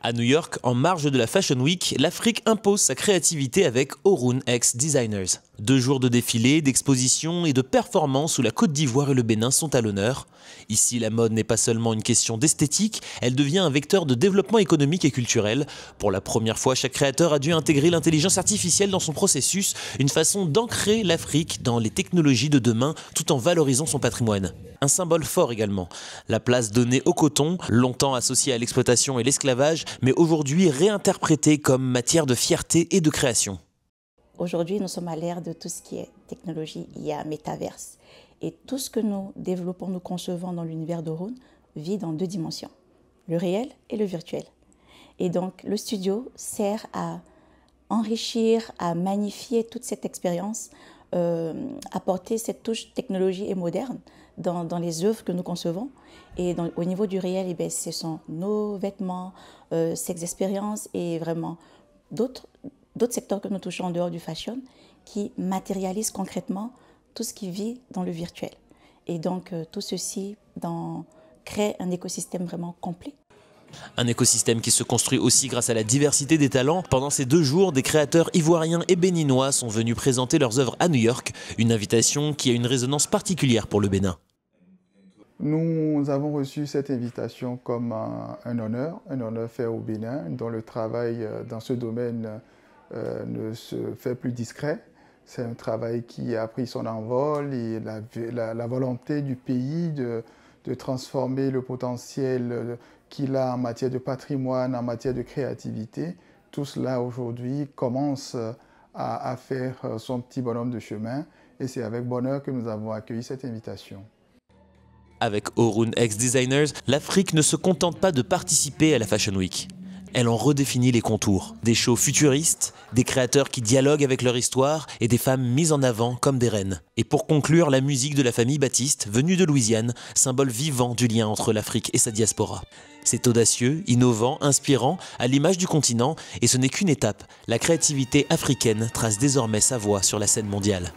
À New York, en marge de la Fashion Week, l'Afrique impose sa créativité avec Oroon X Designers. 2 jours de défilés, d'expositions et de performances où la Côte d'Ivoire et le Bénin sont à l'honneur. Ici, la mode n'est pas seulement une question d'esthétique, elle devient un vecteur de développement économique et culturel. Pour la première fois, chaque créateur a dû intégrer l'intelligence artificielle dans son processus, une façon d'ancrer l'Afrique dans les technologies de demain tout en valorisant son patrimoine. Un symbole fort également, la place donnée au coton, longtemps associé à l'exploitation et l'esclavage, mais aujourd'hui réinterprété comme matière de fierté et de création. Aujourd'hui, nous sommes à l'ère de tout ce qui est technologie, IA, métaverse. Et tout ce que nous développons, nous concevons dans l'univers d'Oroon vit dans 2 dimensions, le réel et le virtuel. Et donc, le studio sert à enrichir, à magnifier toute cette expérience, apporter cette touche technologie et moderne dans les œuvres que nous concevons. Et au niveau du réel, ce sont nos vêtements, ces expériences et vraiment d'autres secteurs que nous touchons en dehors du fashion qui matérialisent concrètement tout ce qui vit dans le virtuel. Et donc, tout ceci crée un écosystème vraiment complet. Un écosystème qui se construit aussi grâce à la diversité des talents. Pendant ces 2 jours, des créateurs ivoiriens et béninois sont venus présenter leurs œuvres à New York, une invitation qui a une résonance particulière pour le Bénin. Nous avons reçu cette invitation comme un honneur fait au Bénin, dont le travail dans ce domaine ne se fait plus discret. C'est un travail qui a pris son envol et la volonté du pays de transformer le potentiel qu'il a en matière de patrimoine, en matière de créativité. Tout cela aujourd'hui commence à faire son petit bonhomme de chemin et c'est avec bonheur que nous avons accueilli cette invitation. Avec Oroon X Designers, l'Afrique ne se contente pas de participer à la Fashion Week. Elle en redéfinit les contours. Des shows futuristes, des créateurs qui dialoguent avec leur histoire et des femmes mises en avant comme des reines. Et pour conclure, la musique de la famille Baptiste, venue de Louisiane, symbole vivant du lien entre l'Afrique et sa diaspora. C'est audacieux, innovant, inspirant, à l'image du continent, et ce n'est qu'une étape. La créativité africaine trace désormais sa voie sur la scène mondiale.